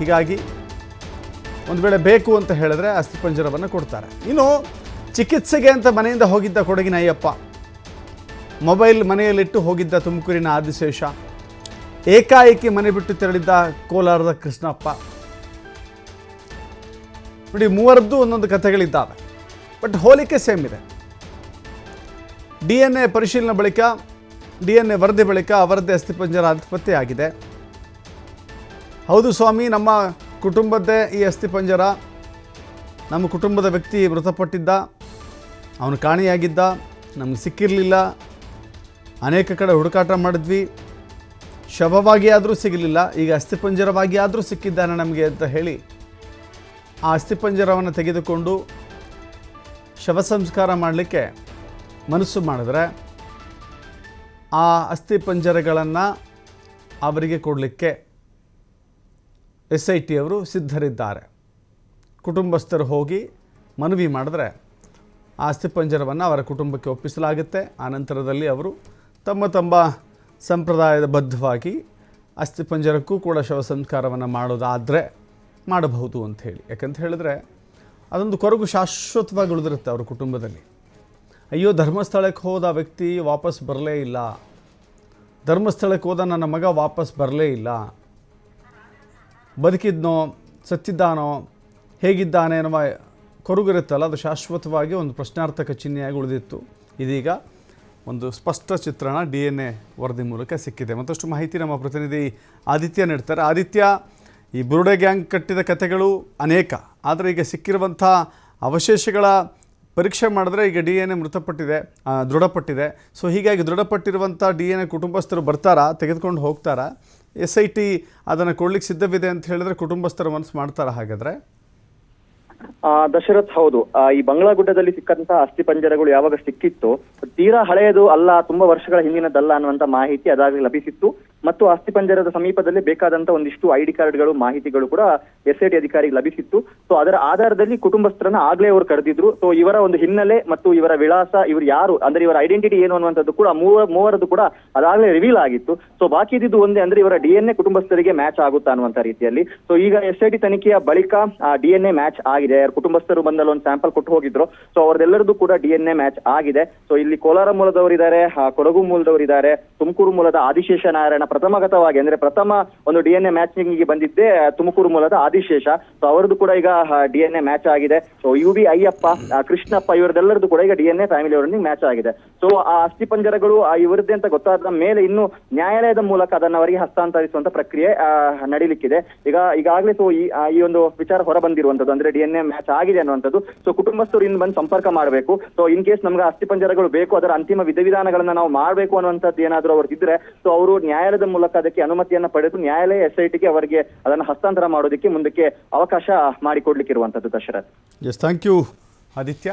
ಹೀಗಾಗಿ ಒಂದು ವೇಳೆ ಬೇಕು ಅಂತ ಹೇಳಿದ್ರೆ ಅಸ್ಥಿಪಂಜರವನ್ನು ಕೊಡ್ತಾರೆ. ಇನ್ನು ಚಿಕಿತ್ಸೆಗೆ ಅಂತ ಮನೆಯಿಂದ ಹೋಗಿದ್ದ ಕೊಡಗಿನ ಅಯ್ಯಪ್ಪ, ಮೊಬೈಲ್ ಮನೆಯಲ್ಲಿಟ್ಟು ಹೋಗಿದ್ದ ತುಮಕೂರಿನ ಆದಿಶೇಷ, ಏಕಾಏಕಿ ಮನೆ ಬಿಟ್ಟು ತೆರಳಿದ್ದ ಕೋಲಾರದ ಕೃಷ್ಣಪ್ಪ. ನೋಡಿ, ಮೂವರದ್ದು ಒಂದೊಂದು ಕಥೆಗಳಿದ್ದಾವೆ, ಬಟ್ ಹೋಲಿಕೆ ಸೇಮ್ ಇದೆ. DNA ಪರಿಶೀಲನೆ ಬಳಿಕ, DNA ವರದಿ ಬಳಿಕ ಅವರದ್ದೇ ಅಸ್ಥಿಪಂಜರ ಪತ್ತೆಯಾಗಿದೆ. ಹೌದು ಸ್ವಾಮಿ, ನಮ್ಮ ಕುಟುಂಬದ್ದೇ ಈ ಅಸ್ಥಿಪಂಜರ, ನಮ್ಮ ಕುಟುಂಬದ ವ್ಯಕ್ತಿ ಮೃತಪಟ್ಟಿದ್ದ, ಅವನು ಕಾಣೆಯಾಗಿದ್ದ, ನಮಗೆ ಸಿಕ್ಕಿರಲಿಲ್ಲ, ಅನೇಕ ಕಡೆ ಹುಡುಕಾಟ ಮಾಡಿದ್ವಿ, ಶವವಾಗಿ ಆದರೂ ಸಿಗಲಿಲ್ಲ, ಈಗ ಅಸ್ಥಿಪಂಜರವಾಗಿ ಆದರೂ ಸಿಕ್ಕಿದ್ದಾನೆ ನಮಗೆ ಅಂತ ಹೇಳಿ ಆ ಅಸ್ಥಿಪಂಜರವನ್ನು ತೆಗೆದುಕೊಂಡು ಶವ ಸಂಸ್ಕಾರ ಮಾಡಲಿಕ್ಕೆ ಮನಸ್ಸು ಮಾಡಿದ್ರೆ ಆ ಅಸ್ಥಿಪಂಜರಗಳನ್ನು ಅವರಿಗೆ ಕೊಡಲಿಕ್ಕೆ SIT ಅವರು ಸಿದ್ಧರಿದ್ದಾರೆ. ಕುಟುಂಬಸ್ಥರು ಹೋಗಿ ಮನವಿ ಮಾಡಿದ್ರೆ ಆ ಅಸ್ಥಿಪಂಜರವನ್ನು ಅವರ ಕುಟುಂಬಕ್ಕೆ ಒಪ್ಪಿಸಲಾಗುತ್ತೆ. ಆ ನಂತರದಲ್ಲಿ ಅವರು ತಮ್ಮ ತಮ್ಮ ಸಂಪ್ರದಾಯದ ಬದ್ಧವಾಗಿ ಅಸ್ಥಿಪಂಜರಕ್ಕೂ ಕೂಡ ಶವ ಸಂಸ್ಕಾರವನ್ನು ಮಾಡೋದಾದರೆ ಮಾಡಬಹುದು ಅಂತ ಹೇಳಿ. ಯಾಕಂತ ಹೇಳಿದ್ರೆ ಅದೊಂದು ಕೊರಗು ಶಾಶ್ವತವಾಗಿ ಉಳಿದಿರುತ್ತೆ ಅವ್ರ ಕುಟುಂಬದಲ್ಲಿ. ಅಯ್ಯೋ, ಧರ್ಮಸ್ಥಳಕ್ಕೆ ಹೋದ ವ್ಯಕ್ತಿ ವಾಪಸ್ ಬರಲೇ ಇಲ್ಲ, ಧರ್ಮಸ್ಥಳಕ್ಕೆ ಹೋದ ನನ್ನ ಮಗ ವಾಪಸ್ ಬರಲೇ ಇಲ್ಲ, ಬದುಕಿದ್ನೋ ಸತ್ತಿದ್ದಾನೋ ಹೇಗಿದ್ದಾನೆ ಅನ್ನುವ ಕೊರಗಿರುತ್ತಲ್ಲ, ಅದು ಶಾಶ್ವತವಾಗಿ ಒಂದು ಪ್ರಶ್ನಾರ್ಥಕ ಚಿಹ್ನೆಯಾಗಿ ಉಳಿದಿತ್ತು. ಇದೀಗ ಒಂದು ಸ್ಪಷ್ಟ ಚಿತ್ರಣ DNA ವರದಿ ಮೂಲಕ ಸಿಕ್ಕಿದೆ. ಮತ್ತಷ್ಟು ಮಾಹಿತಿ ನಮ್ಮ ಪ್ರತಿನಿಧಿ ಆದಿತ್ಯ ನೀಡ್ತಾರೆ. ಆದಿತ್ಯ, ಈ ಬುರುಡೆ ಗ್ಯಾಂಗ್ ಕಟ್ಟಿದ ಕಥೆಗಳು ಅನೇಕ, ಆದರೆ ಈಗ ಸಿಕ್ಕಿರುವಂಥ ಅವಶೇಷಗಳ ಪರೀಕ್ಷೆ ಮಾಡಿದ್ರೆ ಈಗ DNA ದೃಢಪಟ್ಟಿದೆ. ಸೊ ಹೀಗಾಗಿ ದೃಢಪಟ್ಟಿರುವಂಥ DNA ಕುಟುಂಬಸ್ಥರು ಬರ್ತಾರಾ, ತೆಗೆದುಕೊಂಡು ಹೋಗ್ತಾರಾ? SIT ಅದನ್ನು ಕೊಡ್ಲಿಕ್ಕೆ ಸಿದ್ಧವಿದೆ ಅಂತ ಹೇಳಿದ್ರೆ ಕುಟುಂಬಸ್ಥರು ಮನಸ್ಸು ಮಾಡ್ತಾರಾ ಹಾಗಾದರೆ? ದಶರಥ್, ಹೌದು. ಈ ಬಂಗ್ಲಾಗುಡ್ಡದಲ್ಲಿ ಸಿಕ್ಕಂತಹ ಅಸ್ಥಿ ಪಂಜರಗಳು ಯಾವಾಗ ಸಿಕ್ಕಿತ್ತು, ತೀರಾ ಹಳೆಯದು ಅಲ್ಲ, ತುಂಬಾ ವರ್ಷಗಳ ಹಿಂದಿನದಲ್ಲ ಅನ್ನುವಂತ ಮಾಹಿತಿ ಅದಾಗಲೇ ಲಭಿಸಿತ್ತು. ಮತ್ತು ಅಸ್ಥಿ ಪಂಜರದ ಸಮೀಪದಲ್ಲಿ ಬೇಕಾದಂತ ಒಂದಿಷ್ಟು ID ಕಾರ್ಡ್ಗಳು, ಮಾಹಿತಿಗಳು ಕೂಡ SIT ಅಧಿಕಾರಿಗೆ ಲಭಿಸಿತ್ತು. ಸೊ ಅದರ ಆಧಾರದಲ್ಲಿ ಕುಟುಂಬಸ್ಥರನ್ನ ಆಗ್ಲೇ ಅವರು ಕರೆದಿದ್ರು. ಸೊ ಇವರ ಒಂದು ಹಿನ್ನೆಲೆ ಮತ್ತು ಇವರ ವಿಳಾಸ, ಇವರು ಯಾರು ಅಂದ್ರೆ ಇವರ ಐಡೆಂಟಿಟಿ ಏನು ಅನ್ನುವಂಥದ್ದು ಕೂಡ ಮೂವರದ್ದು ಕೂಡ ಅದಾಗಲೇ ರಿವೀಲ್ ಆಗಿತ್ತು. ಸೊ ಬಾಕಿ ಇದ್ದಿದ್ದು ಒಂದೇ, ಅಂದ್ರೆ ಇವರ DNA ಕುಟುಂಬಸ್ಥರಿಗೆ ಮ್ಯಾಚ್ ಆಗುತ್ತಾ ಅನ್ನುವಂತ ರೀತಿಯಲ್ಲಿ. ಸೊ ಈಗ SIT ತನಿಖೆಯ ಬಳಿಕ DNA ಮ್ಯಾಚ್ ಆಗಿದೆ. ಕುಟುಂಬಸ್ಥರು ಬಂದಲ್ಲಿ ಒಂದು ಸ್ಯಾಂಪಲ್ ಕೊಟ್ಟು ಹೋಗಿದ್ರು. ಸೊ ಅವರದೆಲ್ಲರದ್ದು ಕೂಡ DNA ಮ್ಯಾಚ್ ಆಗಿದೆ. ಸೊ ಇಲ್ಲಿ ಕೋಲಾರ ಮೂಲದವರಿದ್ದಾರೆ, ಕೊಡಗು ಮೂಲದವರಿದ್ದಾರೆ, ತುಮಕೂರು ಮೂಲದ ಆದಿಶೇಷ ನಾರಾಯಣ ಪ್ರಥಮಗತವಾಗಿ ಅಂದ್ರೆ ಪ್ರಥಮ ಒಂದು DNA ಮ್ಯಾಚಿಂಗ್ ಗೆ ಬಂದಿದ್ದೆ ತುಮಕೂರು ಮೂಲದ ಆದಿಶೇಷ. ಸೊ ಅವರದ್ದು ಕೂಡ ಈಗ DNA ಮ್ಯಾಚ್ ಆಗಿದೆ. ಸೊ UV ಅಯ್ಯಪ್ಪ, ಕೃಷ್ಣಪ್ಪ, ಇವರದೆಲ್ಲರದ್ದು ಕೂಡ ಈಗ DNA ಫ್ಯಾಮಿಲಿ ಅವರೊಂದಿಗೆ ಮ್ಯಾಚ್ ಆಗಿದೆ. ಸೊ ಆ ಅಸ್ಥಿ ಪಂಜರಗಳು ಇವರದ್ದೇ ಅಂತ ಗೊತ್ತಾದ ಮೇಲೆ ಇನ್ನು ನ್ಯಾಯಾಲಯದ ಮೂಲಕ ಅದನ್ನು ಅವರಿಗೆ ಹಸ್ತಾಂತರಿಸುವಂತ ಪ್ರಕ್ರಿಯೆ ನಡೀಲಿಕ್ಕಿದೆ. ಈಗಾಗಲೇ ಸೊ ಈ ಒಂದು ವಿಚಾರ ಹೊರ ಬಂದಿರುವಂತದ್ದು, ಅಂದ್ರೆ DNA ಮ್ಯಾಚ್ ಆಗಿದೆ ಅನ್ನುವಂಥದ್ದು. ಸೊ ಕುಟುಂಬಸ್ಥರು ಇನ್ನು ಬಂದು ಸಂಪರ್ಕ ಮಾಡಬೇಕು. ಸೊ ಇನ್ ಕೇಸ್ ನಮ್ಗೆ ಅಸ್ಥಿ ಪಂಜರಗಳು ಬೇಕು, ಅದರ ಅಂತಿಮ ವಿಧಿವಿಧಾನಗಳನ್ನ ನಾವು ಮಾಡಬೇಕು ಅನ್ನುವಂಥದ್ದು ಏನಾದ್ರು ಅವ್ರು ಇದ್ರೆ, ಸೊ ಅವರು ನ್ಯಾಯಾಲಯದ ಮೂಲಕ ಅದಕ್ಕೆ ಅನುಮತಿಯನ್ನ ಪಡೆದು ನ್ಯಾಯಾಲಯ SIT ಗೆ ಅವರಿಗೆ ಅದನ್ನು ಹಸ್ತಾಂತರ ಮಾಡೋದಕ್ಕೆ ಮುಂದಕ್ಕೆ ಅವಕಾಶ ಮಾಡಿಕೊಡ್ಲಿಕ್ಕೆ ಇರುವಂತದ್ದು. Dasharath, yes, thank you Aditya.